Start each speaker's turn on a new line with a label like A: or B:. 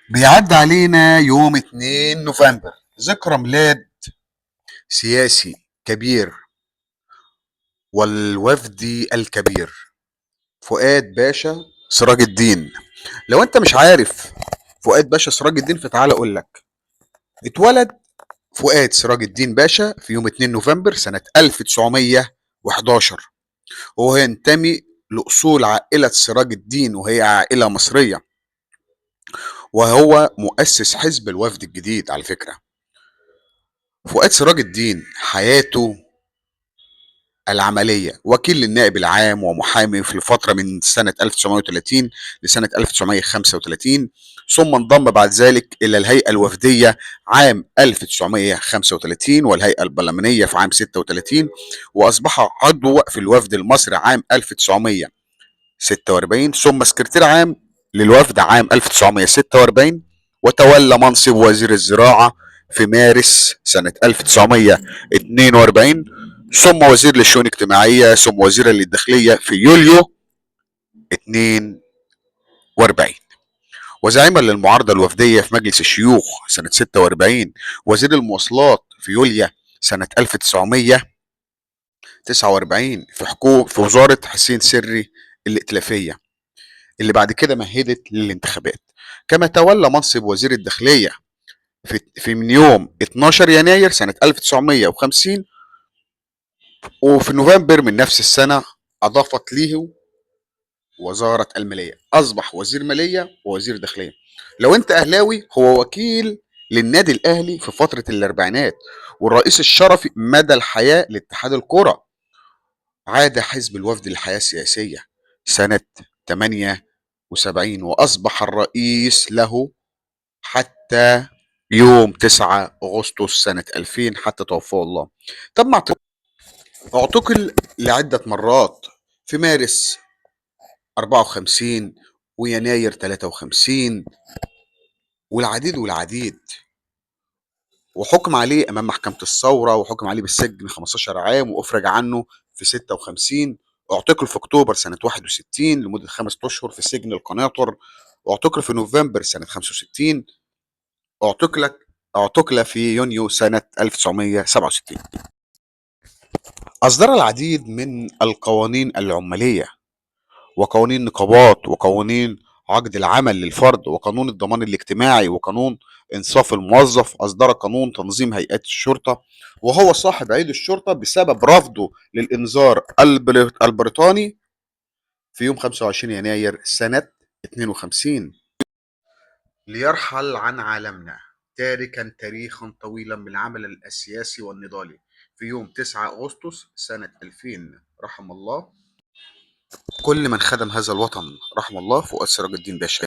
A: بيعدي علينا يوم 2 نوفمبر، ذكرى ميلاد سياسي كبير والوفدي الكبير فؤاد باشا سراج الدين. لو انت مش عارف فؤاد باشا سراج الدين فتعال اقول لك. اتولد فؤاد سراج الدين باشا في يوم 2 نوفمبر سنة 1911، وهو ينتمي لأصول عائلة سراج الدين وهي عائلة مصرية، وهو مؤسس حزب الوفد الجديد. على فكرة فؤاد سراج الدين حياته العملية وكيل للنائب العام ومحامي في الفترة من سنة 1930 لسنة 1935، ثم انضم بعد ذلك إلى الهيئة الوفدية عام 1935 والهيئة البرلمانية في عام 36، وأصبح عضو في الوفد المصري عام 1946، ثم سكرتير عام للوفد عام 1946، وتولى منصب وزير الزراعة في مارس سنة 1942، ثم وزير للشؤون الاجتماعية، ثم وزيرا للداخلية في يوليو 42، وزعيما للمعارضة الوفدية في مجلس الشيوخ سنة 46، وزير المواصلات في يوليو سنة 1949 في وزارة حسين سري الائتلافية اللي بعد كده مهدت للانتخابات. كما تولى منصب وزير الداخلية في من يوم 12 يناير سنة 1950، وفي نوفمبر من نفس السنة أضافت له وزارة المالية، أصبح وزير مالية ووزير داخلية. لو أنت أهلاوي هو وكيل للنادي الأهلي في فترة الأربعينات، والرئيس الشرفي مدى الحياة لاتحاد الكرة. عاد حزب الوفد للحياة السياسية سنة 78، وأصبح الرئيس له حتى يوم 9 أغسطس سنة 2000 حتى توفاه الله. تم اعتقل لعدة مرات في مارس 54 ويناير 53 والعديد والعديد، وحكم عليه امام محكمة الثورة، وحكم عليه بالسجن 15 عام وافرج عنه في 56. اعتقل في اكتوبر سنة 61 لمدة 5 اشهر في سجن القناطر، واعتقل في نوفمبر سنة 65، اعتقل اعتقل في يونيو سنة 1967. أصدر العديد من القوانين العمالية وقوانين النقابات وقوانين عقد العمل للفرد وقانون الضمان الاجتماعي وقانون إنصاف الموظف. أصدر قانون تنظيم هيئات الشرطة، وهو صاحب عيد الشرطة بسبب رفضه للإنذار البريطاني في يوم 25 يناير سنة 52، ليرحل عن عالمنا تاركا تاريخا طويلا من العمل السياسي والنضالي في يوم 9 أغسطس سنة 2000. رحم الله كل من خدم هذا الوطن، رحم الله فؤاد سراج الدين باشا.